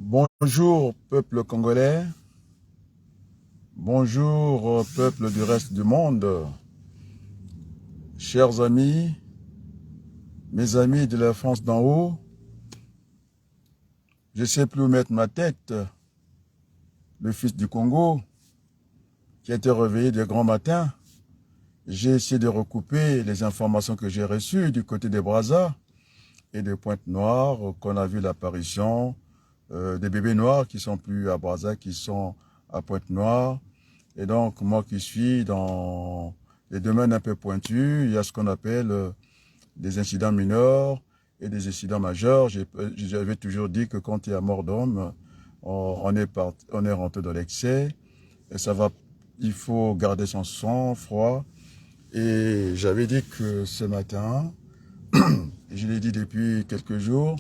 Bonjour peuple congolais, bonjour peuple du reste du monde, chers amis, mes amis de la France d'en haut, je ne sais plus où mettre ma tête, le fils du Congo qui a été réveillé de grand matin. J'ai essayé de recouper les informations que j'ai reçues du côté des Brazza et de Pointe-Noire, qu'on a vu l'apparition des bébés noirs qui sont plus à Brazza, qui sont à Pointe-Noire. Et donc, moi qui suis dans les domaines un peu pointus, il y a ce qu'on appelle des incidents mineurs et des incidents majeurs. J'avais toujours dit que quand il y a mort d'homme, on est rentré dans l'excès. Et il faut garder son sang-froid. Et j'avais dit que ce matin, et je l'ai dit depuis quelques jours,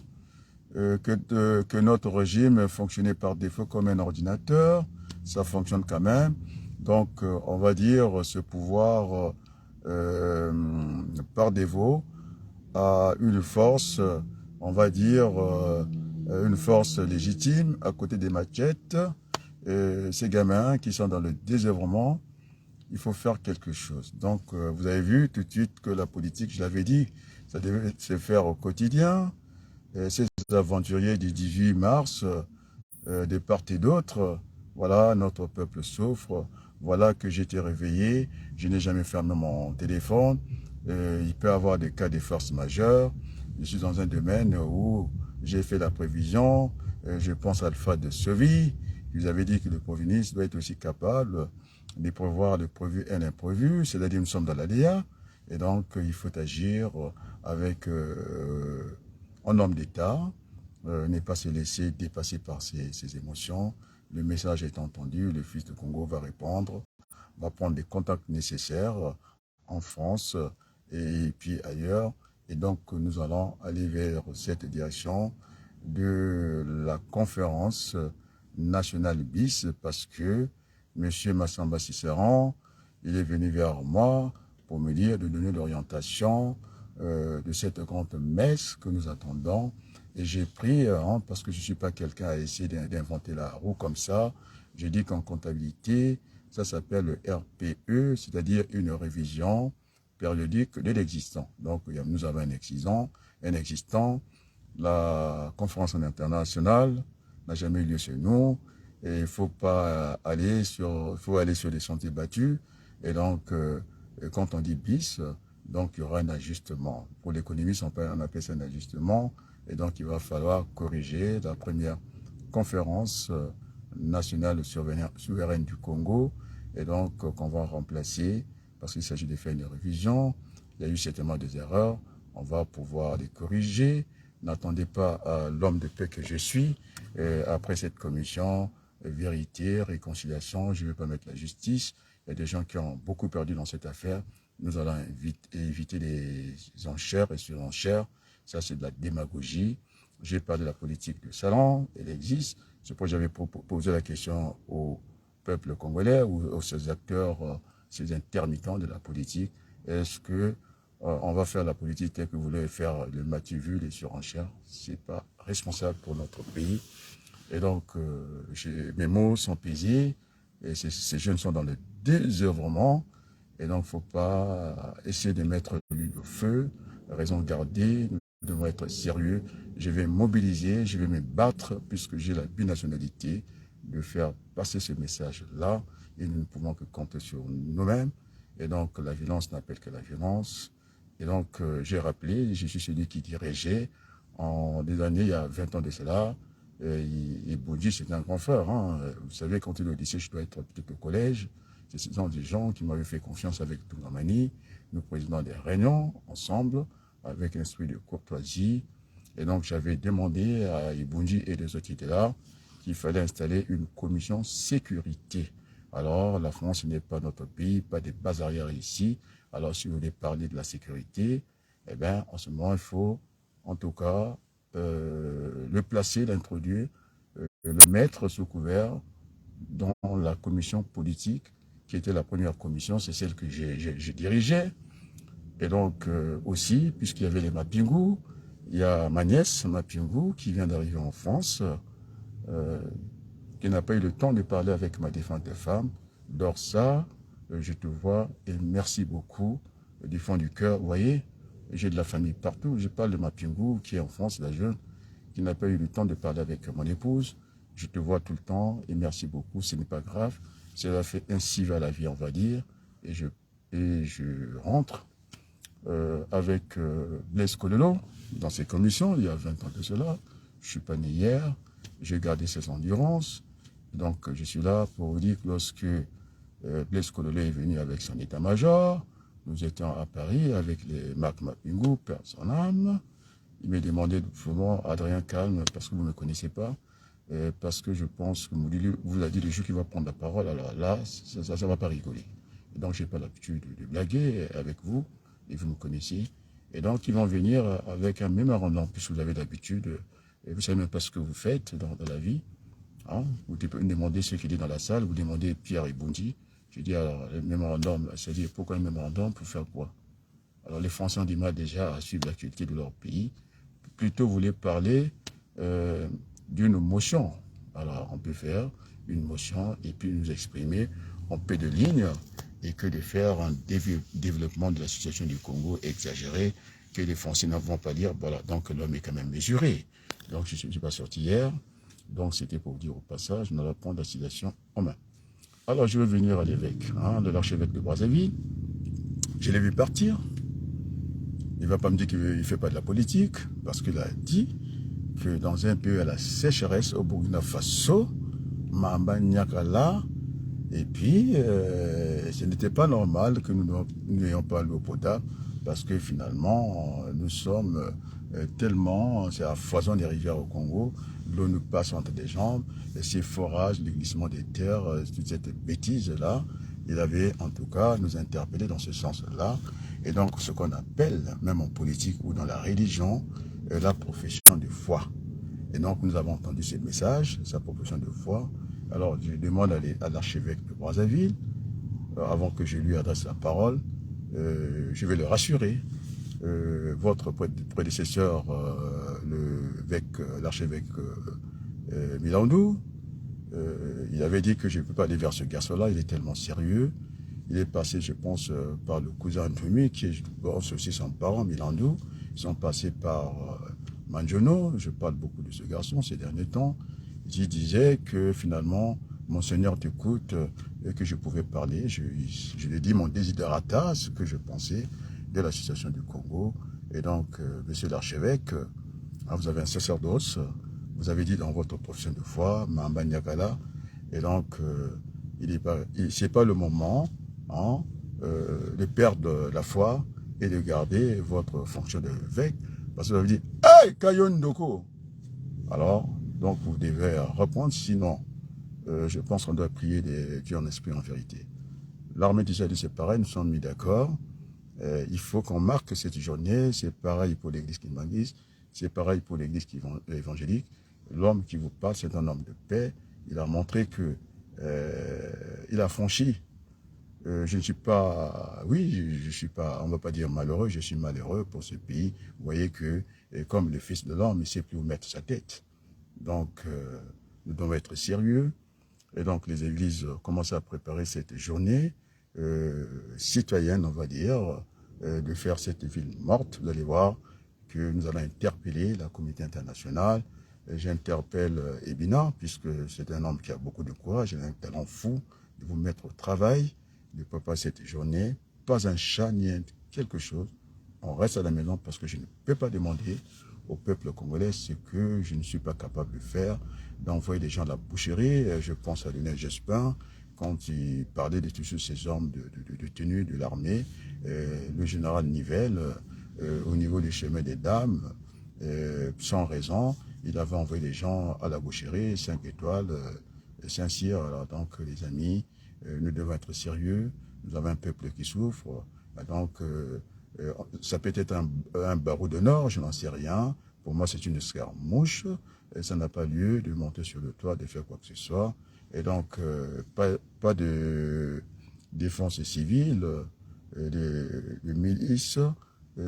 que notre régime fonctionnait par défaut comme un ordinateur. Ça fonctionne quand même. Donc, on va dire ce pouvoir par défaut a une force, on va dire, une force légitime à côté des machettes. Ces gamins qui sont dans le désœuvrement, il faut faire quelque chose. Donc, vous avez vu tout de suite que la politique, je l'avais dit, ça devait se faire au quotidien. Ces aventuriers du 18 mars, de part et d'autre, voilà, notre peuple souffre, voilà que j'ai été réveillé, je n'ai jamais fermé mon téléphone, il peut y avoir des cas de force majeure, je suis dans un domaine où j'ai fait la prévision, je pense à Alpha de Seville, vous avez dit que le proviniste doit être aussi capable de prévoir le prévu et l'imprévu, c'est-à-dire nous sommes dans l'aléa, et donc il faut agir avec un homme d'État, ne pas se laisser dépasser par ses émotions. Le message est entendu, le fils de Congo va répondre, va prendre les contacts nécessaires en France et puis ailleurs. Et donc, nous allons aller vers cette direction de la conférence nationale BIS parce que M. Massamba Cicéron, il est venu vers moi pour me dire de donner l'orientation de cette grande messe que nous attendons. Et j'ai pris, parce que je ne suis pas quelqu'un à essayer d'inventer la roue comme ça, j'ai dit qu'en comptabilité, ça s'appelle le RPE, c'est-à-dire une révision périodique de l'existant. Donc, nous avons un existant. La conférence internationale n'a jamais eu lieu chez nous. Et il faut aller sur des sentiers battus. Et donc, quand on dit bis, donc il y aura un ajustement. Pour l'économie, on appelle ça un ajustement. Et donc, il va falloir corriger la première conférence nationale souveraine du Congo. Et donc, qu'on va remplacer, parce qu'il s'agit de faire une révision. Il y a eu certainement des erreurs. On va pouvoir les corriger. N'attendez pas à l'homme de paix que je suis. Après cette commission, vérité, réconciliation, je ne vais pas mettre la justice. Il y a des gens qui ont beaucoup perdu dans cette affaire. Nous allons éviter les enchères et surenchères. Ça, c'est de la démagogie. J'ai parlé de la politique de salon, elle existe. C'est pourquoi j'avais posé la question au peuple congolais ou aux ces acteurs, ces intermittents de la politique. Est-ce que on va faire la politique telle que vous voulez faire le matu-vu, les surenchères? C'est pas responsable pour notre pays. Et donc, mes mots sont pesés. Et ces jeunes sont dans le désœuvrement. Et donc, il ne faut pas essayer de mettre l'huile au feu. Raison gardée, nous devons être sérieux. Je vais mobiliser, je vais me battre, puisque j'ai la binationalité, de faire passer ce message-là. Et nous ne pouvons que compter sur nous-mêmes. Et donc, la violence n'appelle que la violence. Et donc, j'ai rappelé, je suis celui qui dirigeait en des années, il y a 20 ans de cela. Et Boudji, c'est un grand frère. Hein. Vous savez, quand il est au lycée, je dois être peut-être au collège. Ce sont des gens qui m'avaient fait confiance avec Tougamani. Nous présidons des réunions ensemble, avec un esprit de courtoisie. Et donc, j'avais demandé à Ibunji et les autres qui étaient là qu'il fallait installer une commission sécurité. Alors, la France n'est pas notre pays, pas des bases arrière ici. Alors, si vous voulez parler de la sécurité, eh bien, en ce moment, il faut, en tout cas, le placer, l'introduire, le mettre sous couvert dans la commission politique, qui était la première commission, c'est celle que je dirigeais. Et donc, aussi, puisqu'il y avait les Mapingu, il y a ma nièce, Mapingu, qui vient d'arriver en France. qui n'a pas eu le temps de parler avec ma défunte femme. Dorsa, je te vois et merci beaucoup du fond du cœur. Vous voyez, j'ai de la famille partout. Je parle de ma Pingou qui est en France, la jeune, qui n'a pas eu le temps de parler avec mon épouse. Je te vois tout le temps et merci beaucoup. Ce n'est pas grave. Cela fait ainsi va la vie, on va dire. Et je rentre avec Blaise Kololo dans ses commissions, il y a 20 ans de cela. Je ne suis pas né hier. J'ai gardé ses endurances. Donc, je suis là pour vous dire que lorsque Blaise Kololo est venu avec son état-major, nous étions à Paris avec les Marc Mapingou, père de son âme. Il m'a demandé souvent, Adrien, calme, parce que vous ne me connaissez pas, parce que je pense que vous a dit le jour qui va prendre la parole, alors là, ça ne va pas rigoler. Et donc, je n'ai pas l'habitude de blaguer avec vous, et vous me connaissez. Et donc, ils vont venir avec un mémorandum, puisque vous avez l'habitude, et vous ne savez même pas ce que vous faites dans la vie. Hein? Vous demandez ce qu'il est dans la salle, vous demandez Pierre et Bondi. Je dis, alors, le mémorandum, c'est-à-dire, pourquoi un mémorandum, pour faire quoi? Alors, les Français ont du mal déjà à suivre l'actualité de leur pays. Plutôt, vous voulez parler d'une motion. Alors, on peut faire une motion et puis nous exprimer en peu de lignes et que de faire un développement de la situation du Congo exagéré que les Français ne vont pas dire, voilà, donc l'homme est quand même mesuré. Donc, je ne suis pas sorti hier. Donc, c'était pour dire au passage, nous allons prendre la situation en main. Alors, je vais venir à l'évêque, de l'archevêque de Brazzaville. Je l'ai vu partir. Il ne va pas me dire qu'il ne fait pas de la politique, parce qu'il a dit que dans un pays à la sécheresse, au Burkina Faso, Mamba Nyakala, et puis ce n'était pas normal que nous n'ayons pas l'eau potable, parce que finalement, nous sommes tellement, c'est à foison des rivières au Congo, l'eau nous passe entre des jambes, et ces forages, le glissement des terres, toute cette bêtise-là, il avait en tout cas nous interpellé dans ce sens-là. Et donc, ce qu'on appelle, même en politique ou dans la religion, la profession de foi. Et donc, nous avons entendu ce message, sa profession de foi. Alors, je demande à l'archevêque de Brazzaville, avant que je lui adresse la parole, je vais le rassurer. Votre prédécesseur, l'archevêque Milandou, il avait dit que je ne peux pas aller vers ce garçon-là, il est tellement sérieux. Il est passé, je pense, par le cousin Ntoumi, qui est aussi son parent, Milandou. Ils sont passés par Manjono. Je parle beaucoup de ce garçon ces derniers temps. Il disait que finalement, Monseigneur t'écoute et que je pouvais parler. Je lui ai dit mon desiderata, ce que je pensais de la situation du Congo. Et donc, monsieur l'archevêque, vous avez un sacerdoce. Vous avez dit dans votre profession de foi, Mamba Nyakala. Et donc, c'est pas le moment de perdre la foi et de garder votre fonction d'évêque. Parce que vous avez dit, hey, Kayon Doko. Alors, donc vous devez reprendre, sinon, je pense qu'on doit prier Dieu en esprit en vérité. L'armée d'Israël dit c'est pareil, nous sommes mis d'accord. Il faut qu'on marque cette journée, c'est pareil pour l'église kimbanguiste, c'est pareil pour l'église évangélique. L'homme qui vous parle, c'est un homme de paix. Il a montré que il a franchi. Je ne suis pas, oui, je suis pas, on ne va pas dire malheureux, je suis malheureux pour ce pays. Vous voyez que, comme le Fils de l'homme, il ne sait plus où mettre sa tête. Donc, nous devons être sérieux. Et donc, les églises commencent à préparer cette journée citoyenne, on va dire, de faire cette ville morte. Vous allez voir que nous allons interpeller la communauté internationale. J'interpelle Ebina, puisque c'est un homme qui a beaucoup de courage, il a un talent fou de vous mettre au travail, de préparer cette journée. Pas un chat, ni quelque chose. On reste à la maison parce que je ne peux pas demander au peuple congolais ce que je ne suis pas capable de faire, d'envoyer des gens à la boucherie. Je pense à Lionel Jospin, quand il parlait de tous ces hommes de tenue de l'armée, le général Nivelle, au niveau du chemin des dames, sans raison, il avait envoyé des gens à la boucherie, 5 étoiles, Saint-Cyr. Alors donc, les amis, nous devons être sérieux. Nous avons un peuple qui souffre. Donc, ça peut être un barreau de nord, je n'en sais rien. Pour moi, c'est une escarmouche. Et ça n'a pas lieu de monter sur le toit, de faire quoi que ce soit. Et donc, pas de défense civile, de milice.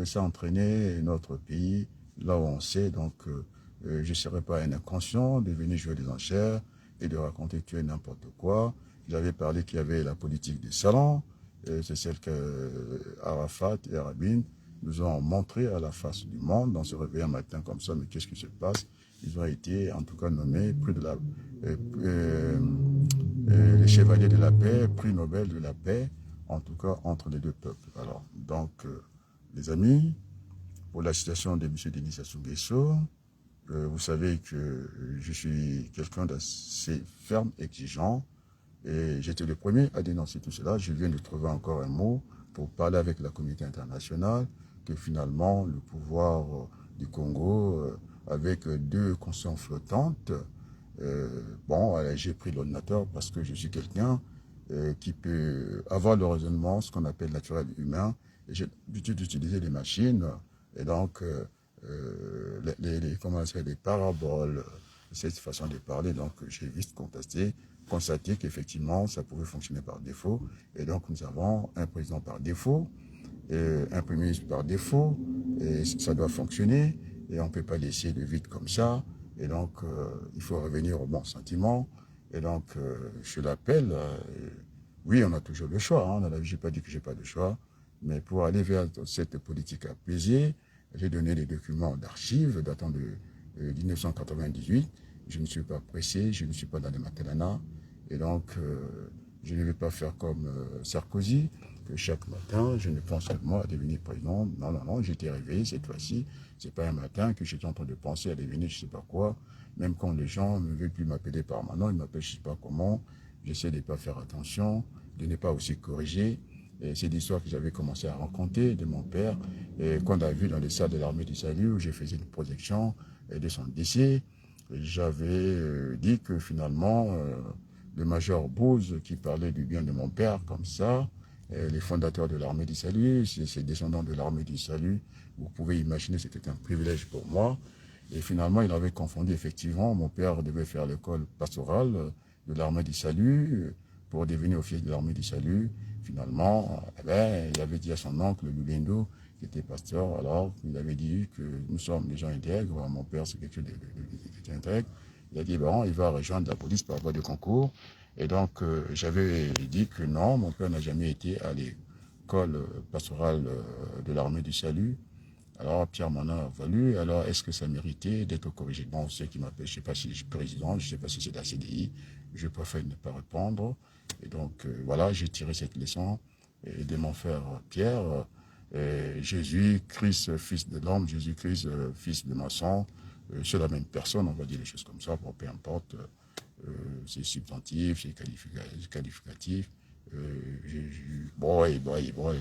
Ça a entraîné notre pays là où on sait. Donc, je ne serais pas un inconscient de venir jouer des enchères et de raconter tout et n'importe quoi. J'avais parlé qu'il y avait la politique des salons, c'est celle que Arafat et Rabin nous ont montré à la face du monde en se réveillant un matin comme ça. Mais qu'est-ce qui se passe? Ils ont été en tout cas nommés prix de la, les chevaliers de la paix, prix Nobel de la paix, en tout cas entre les deux peuples. Alors, donc, les amis, pour la citation de M. Denis Sassou Nguesso, vous savez que je suis quelqu'un d'assez ferme, exigeant, et j'étais le premier à dénoncer tout cela. Je viens de trouver encore un mot pour parler avec la communauté internationale que finalement le pouvoir du Congo, avec deux consciences flottantes, bon, j'ai pris l'ordinateur parce que je suis quelqu'un qui peut avoir le raisonnement, ce qu'on appelle naturel humain, et j'ai l'habitude d'utiliser les machines, et donc les paraboles, cette façon de parler, donc j'ai vite constaté qu'effectivement ça pouvait fonctionner par défaut, et donc nous avons un président par défaut, un premier ministre par défaut, et ça doit fonctionner, et on ne peut pas laisser le vide comme ça, et donc il faut revenir au bon sentiment, et donc je l'appelle, oui on a toujours le choix, hein, dans la vie je n'ai pas dit que j'ai pas de choix, mais pour aller vers cette politique apaisée, j'ai donné des documents d'archives datant de 1998, je ne suis pas pressé, je ne suis pas dans les matelanats, et donc je ne vais pas faire comme Sarkozy, que chaque matin, je ne pense seulement à devenir président. Non, non, non, j'étais réveillé cette fois-ci. C'est pas un matin que j'étais en train de penser à devenir je ne sais pas quoi. Même quand les gens ne veulent plus m'appeler par mon nom, ils m'appellent je ne sais pas comment. J'essaie de ne pas faire attention, de ne pas aussi corriger. C'est l'histoire que j'avais commencé à raconter de mon père, et qu'on a vu dans les salles de l'armée du salut, où j'ai fait une projection de son décès. J'avais dit que finalement, le major Bouze, qui parlait du bien de mon père comme ça, les fondateurs de l'armée du salut, ces descendants de l'armée du salut, vous pouvez imaginer, c'était un privilège pour moi. Et finalement, il avait confondu, effectivement, mon père devait faire l'école pastorale de l'armée du salut pour devenir officier de l'armée du salut. Finalement, il avait dit à son oncle, Lubendo, qui était pasteur, alors il avait dit que nous sommes des gens intègres, mon père c'est quelque chose d'intègre. Il a dit, bon, il va rejoindre la police par voie de concours. Et donc, j'avais dit que non, mon père n'a jamais été à l'école pastorale de l'armée du salut. Alors, Pierre m'en a valu. Alors, est-ce que ça méritait d'être corrigé? Bon, ceux qui m'appellent, je ne sais pas si je suis président, je ne sais pas si c'est la CDI. Je préfère ne pas répondre. Et donc, voilà, j'ai tiré cette leçon de mon frère Pierre. Jésus-Christ, fils de l'homme, Jésus-Christ, fils de maçon. C'est la même personne, on va dire les choses comme ça, peu importe. C'est substantif, c'est qualificatif. Et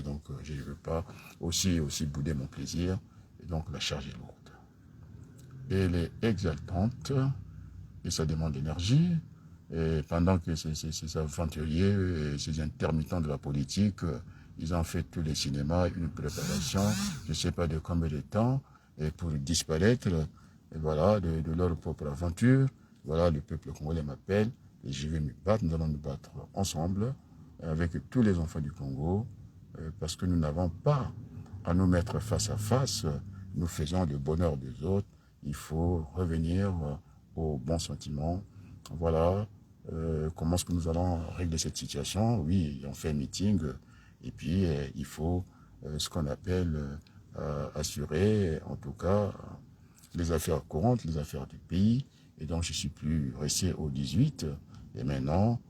donc je ne veux pas aussi bouder mon plaisir, et donc la charge est lourde. Elle est exaltante, et ça demande d'énergie, et pendant que ces aventuriers, ces intermittents de la politique, ils ont fait tous les cinémas, une préparation, je ne sais pas de combien de temps, et pour disparaître, et voilà, de leur propre aventure. Voilà, le peuple congolais m'appelle, et je vais me battre, nous allons nous battre ensemble, avec tous les enfants du Congo, parce que nous n'avons pas à nous mettre face à face, nous faisons le bonheur des autres, il faut revenir au bon sentiment. Voilà, comment est-ce que nous allons régler cette situation? Oui, on fait un meeting, et puis il faut ce qu'on appelle assurer, en tout cas, les affaires courantes, les affaires du pays, et donc je ne suis plus resté au 18, et maintenant,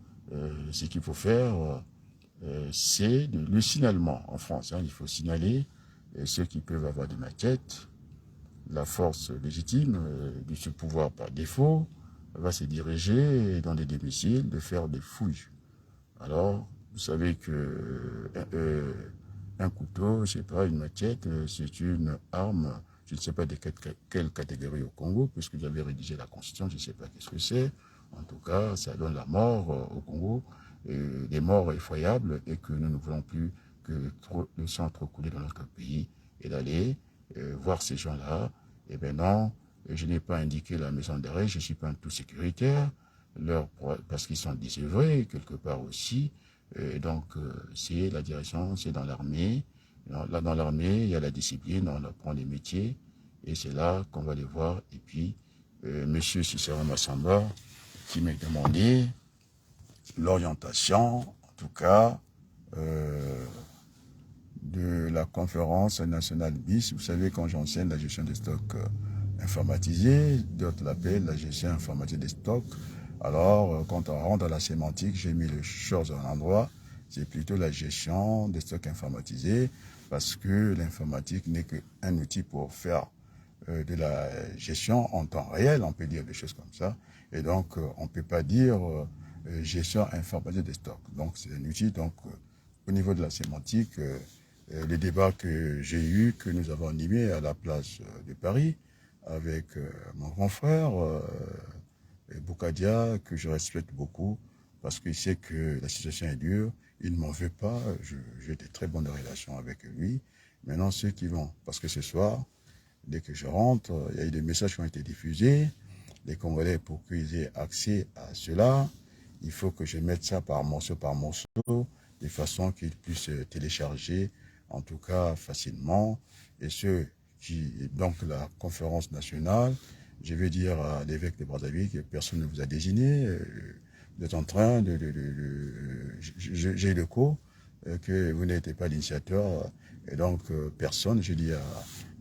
ce qu'il faut faire, c'est le signalement en France. Hein, il faut signaler ceux qui peuvent avoir des maquettes. La force légitime de ce pouvoir par défaut va se diriger dans des domiciles, de faire des fouilles. Alors, vous savez que un couteau, c'est pas une machette, c'est une arme, je ne sais pas de quelle catégorie au Congo, puisque j'avais rédigé la Constitution, je ne sais pas qu'est-ce que c'est. En tout cas, ça donne la mort au Congo, des morts effroyables, et que nous ne voulons plus que le sang trop coulé dans notre pays, et d'aller voir ces gens-là. Eh bien non, je n'ai pas indiqué la maison d'arrêt, je ne suis pas un tout sécuritaire, parce qu'ils sont désœuvrés quelque part aussi. Donc, c'est la direction, c'est dans l'armée. Là, dans l'armée, il y a la discipline, on apprend les métiers, et c'est là qu'on va les voir. Et puis, M. Cicero Massamba, qui m'a demandé l'orientation, en tout cas, de la conférence nationale BIS. Vous savez, quand j'enseigne la gestion des stocks informatisés, d'autres l'appellent la gestion informatisée des stocks. Alors, quand on rentre dans la sémantique, j'ai mis les choses à un endroit. C'est plutôt la gestion des stocks informatisés, parce que l'informatique n'est qu'un outil pour faire de la gestion en temps réel, on peut dire des choses comme ça. Et donc, on ne peut pas dire gestion informatisée des stocks. Donc, c'est un outil. Donc, au niveau de la sémantique, les débats que j'ai eus, que nous avons animés à la place de Paris, avec mon grand frère, Boukadia, que je respecte beaucoup, parce qu'il sait que la situation est dure, il ne m'en veut pas, j'ai de très bonnes relations avec lui. Maintenant, ceux qui vont, parce que ce soir, dès que je rentre, il y a eu des messages qui ont été diffusés, les Congolais, pour qu'ils aient accès à cela, il faut que je mette ça par morceau, de façon qu'ils puissent télécharger, en tout cas facilement, et ceux qui, donc la conférence nationale, je vais dire à l'évêque de Brazzaville que personne ne vous a désigné, vous êtes en train j'ai le coup, que vous n'étiez pas l'initiateur, et donc personne, je dis à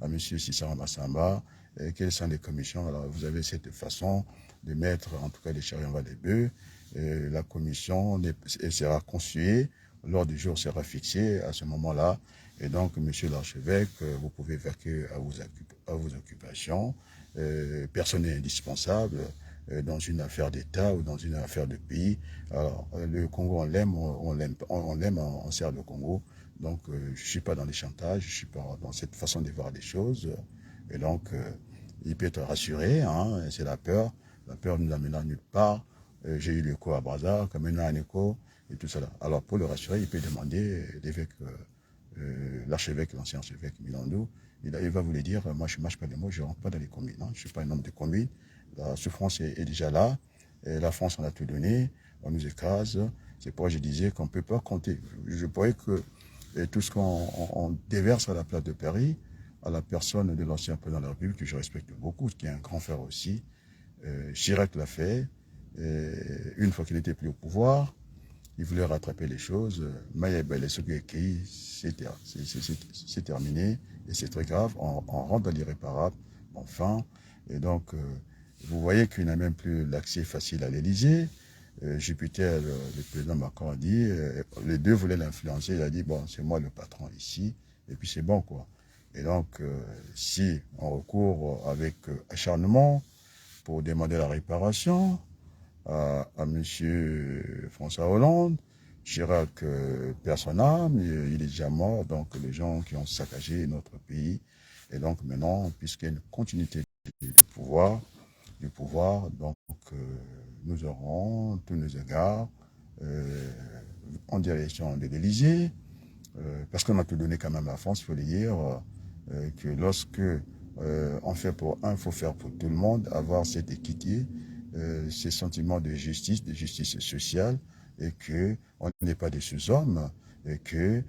M. Cicero Massamba, quelles sont les commissions. Alors vous avez cette façon de mettre en tout cas les chariots en bas des bœufs, la commission sera constituée, l'ordre du jour sera fixé à ce moment-là, et donc monsieur l'archevêque, vous pouvez vaquer à vos occupations, personne n'est indispensable, dans une affaire d'État ou dans une affaire de pays. Alors, le Congo, on l'aime, on sert le Congo. Donc, je ne suis pas dans les chantages, je ne suis pas dans cette façon de voir les choses. Et donc, il peut être rassuré, hein, c'est la peur. La peur ne nous amène à nulle part. J'ai eu l'écho à Brazza, comme maintenant un écho, et tout cela. Alors, pour le rassurer, il peut demander l'évêque, l'archevêque, l'ancien archevêque Milandou, il va vous le dire, moi je ne mâche pas les mots, je ne rentre pas dans les communes, hein, je ne suis pas un homme de commune. La souffrance est déjà là, et la France en a tout donné, on nous écrase, c'est pourquoi je disais qu'on ne peut pas compter. Je pourrais que tout ce qu'on déverse à la place de Paris, à la personne de l'ancien président de la République, que je respecte beaucoup, qui est un grand frère aussi, Chirac l'a fait, une fois qu'il n'était plus au pouvoir, il voulait rattraper les choses. C'est terminé et c'est très grave. On rentre dans l'irréparable, enfin. Et donc, vous voyez qu'il n'a même plus l'accès facile à l'Élysée. Jupiter, le président Macron a dit, les deux voulaient l'influencer. Il a dit, bon, c'est moi le patron ici, et puis c'est bon, quoi. Et donc, si on recourt avec acharnement pour demander la réparation, à M. François Hollande, Chirac, personne âme, il est déjà mort, donc les gens qui ont saccagé notre pays. Et donc maintenant, puisqu'il y a une continuité du pouvoir, donc nous aurons tous nos égards en direction de l'Élysée, parce qu'on a tout donné quand même à la France, il faut le dire, que lorsque on fait pour un, il faut faire pour tout le monde, avoir cette équité, ces sentiments de justice sociale, et que on n'est pas des sous-hommes, et que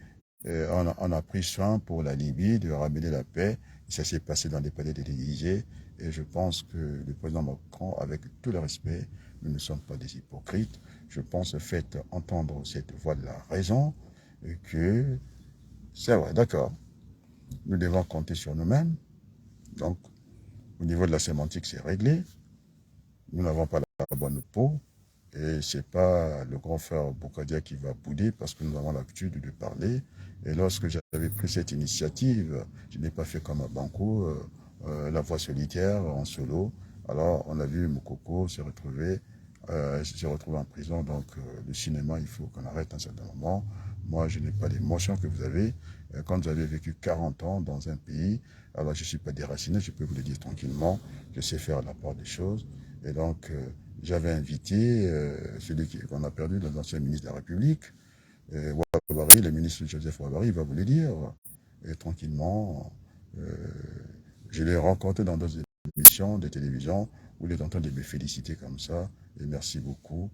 on a pris soin pour la Libye de ramener la paix. Ça s'est passé dans les palais de l'Élysée, et je pense que le président Macron, avec tout le respect, nous ne sommes pas des hypocrites. Je pense, faites entendre cette voix de la raison, et que c'est vrai, d'accord. Nous devons compter sur nous-mêmes. Donc, au niveau de la sémantique, c'est réglé. Nous n'avons pas la bonne peau. Et ce n'est pas le grand frère Boukadia qui va bouder parce que nous avons l'habitude de parler. Et lorsque j'avais pris cette initiative, je n'ai pas fait comme à Banco, la voix solitaire en solo. Alors, on a vu Moukoko se retrouver en prison. Donc, le cinéma, il faut qu'on arrête à un certain moment. Moi, je n'ai pas l'émotion que vous avez. Quand vous avez vécu 40 ans dans un pays, alors je ne suis pas déraciné, je peux vous le dire tranquillement. Je sais faire la part des choses. Et donc, j'avais invité celui qu'on a perdu, l'ancien ministre de la République, Ouabari, le ministre Joseph Ouabari, il va vous le dire. Et tranquillement, je l'ai rencontré dans d'autres émissions de télévision où il est en train de me féliciter comme ça. Et merci beaucoup.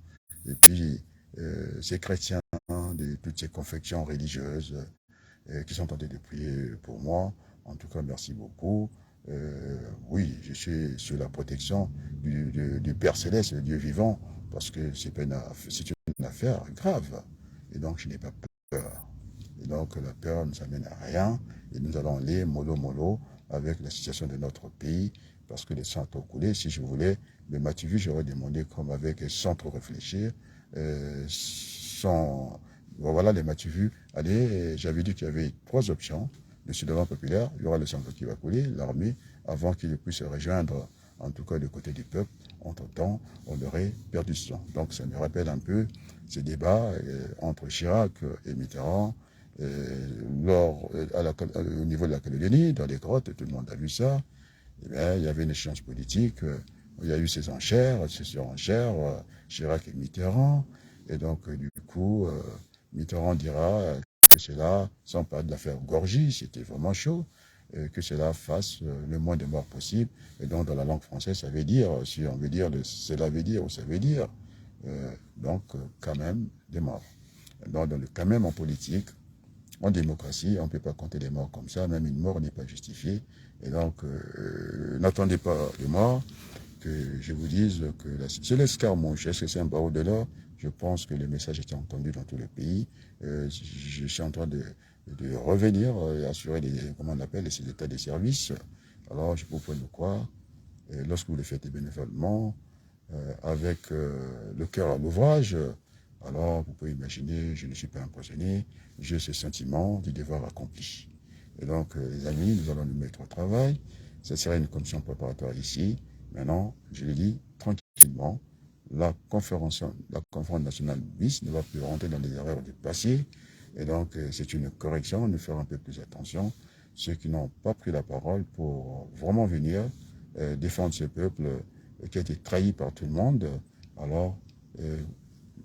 Et puis, ces chrétiens de toutes ces confections religieuses qui sont en train de prier pour moi. En tout cas, merci beaucoup. oui, je suis sous la protection du Père Céleste, le Dieu vivant, parce que c'est une affaire grave. Et donc, je n'ai pas peur. Et donc, la peur ne nous amène à rien. Et nous allons aller mollo mollo avec la situation de notre pays, parce que les sang ont coulé. Si je voulais, le Matuvu, j'aurais demandé comme avec, sans trop réfléchir, sans... Bon, voilà, les Matuvu, allez, j'avais dit qu'il y avait 3 options. Le soulèvement populaire, il y aura le sang qui va couler, l'armée, avant qu'il puisse se rejoindre, en tout cas du côté du peuple. Entre-temps, on aurait perdu ce sang. Donc, ça me rappelle un peu ces débats entre Chirac et Mitterrand, au niveau de la Calédonie, dans les grottes, tout le monde a vu ça. Eh bien, il y avait une échéance politique, il y a eu ces surenchères, Chirac et Mitterrand. Et donc, du coup, Mitterrand dira que cela, sans parler de l'affaire Gorgy, c'était vraiment chaud, que cela fasse le moins de morts possible. Et donc, dans la langue française, ça veut dire, si on veut dire, cela veut dire ou ça veut dire, quand même des morts. Donc, quand même en politique, en démocratie, on ne peut pas compter les morts comme ça, même une mort n'est pas justifiée. Et donc, n'attendez pas de moi que je vous dise que c'est l'escarmouche, est-ce que c'est un barreau de l'or? Je pense que le message était entendu dans tout le pays. Je suis en train de revenir et assurer comment on appelle, ces états de service. Alors, je vous pouvez me croire, lorsque vous le faites bénévolement, avec le cœur à l'ouvrage, alors vous pouvez imaginer, je ne suis pas empoisonné, j'ai ce sentiment du devoir accompli. Et donc, les amis, nous allons nous mettre au travail. Ça sera une commission préparatoire ici. Maintenant, je le dis tranquillement, la conférence nationale BIS ne va plus rentrer dans les erreurs du passé. Et donc, c'est une correction, nous ferons un peu plus attention. Ceux qui n'ont pas pris la parole pour vraiment venir défendre ce peuple qui a été trahi par tout le monde, alors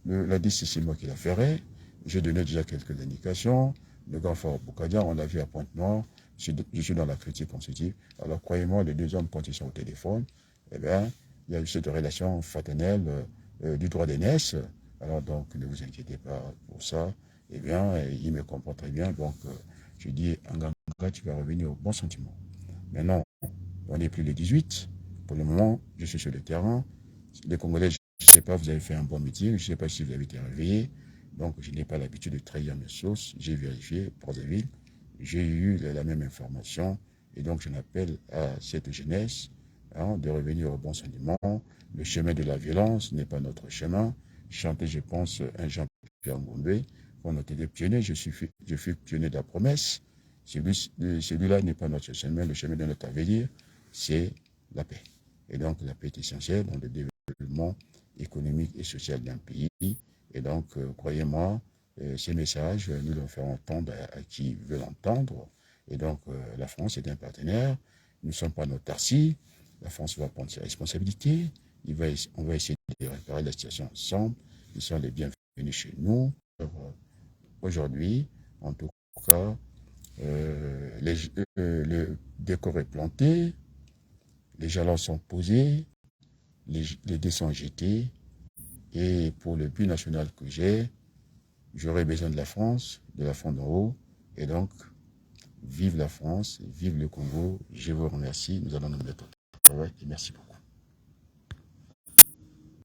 la DIS, c'est moi qui la ferai. J'ai donné déjà quelques indications. Le grand Fort Boukadia, on l'a vu à Pointe-Noire. Je suis dans la critique positive. Alors, croyez-moi, les 2 hommes, quand ils sont au téléphone, eh bien, il y a eu cette relation fraternelle du droit d'aînesse. Alors, donc, ne vous inquiétez pas pour ça. Eh bien, il me comprend très bien. Donc, je dis, Nganga, tu vas revenir au bon sentiment. Maintenant, on n'est plus le 18. Pour le moment, je suis sur le terrain. Les Congolais, je ne sais pas, vous avez fait un bon meeting. Je ne sais pas si vous avez été réveillé. Donc, je n'ai pas l'habitude de trahir mes sources. J'ai vérifié, Brazzaville. J'ai eu la même information. Et donc, je n'appelle à cette jeunesse de revenir au bon sentiment. Le chemin de la violence n'est pas notre chemin. Chanter, je pense, un Jean-Pierre Ngombe. On a été pionnier. Je fus pionnier de la promesse. Celui-là n'est pas notre chemin. Le chemin de notre avenir, c'est la paix. Et donc, la paix est essentielle dans le développement économique et social d'un pays. Et donc, croyez-moi, ces messages, nous les ferons entendre à qui veut l'entendre. Et donc, la France est un partenaire. Nous ne sommes pas nos tarsis. La France va prendre ses responsabilités. On va essayer de réparer la situation ensemble. Ils sont les bienvenus chez nous. Aujourd'hui, en tout cas, le décor est planté, les jalons sont posés, les dés sont jetés. Et pour le but national que j'ai, j'aurai besoin de la France d'en haut. Et donc, vive la France, vive le Congo. Je vous remercie. Nous allons nous mettre au travail et merci beaucoup.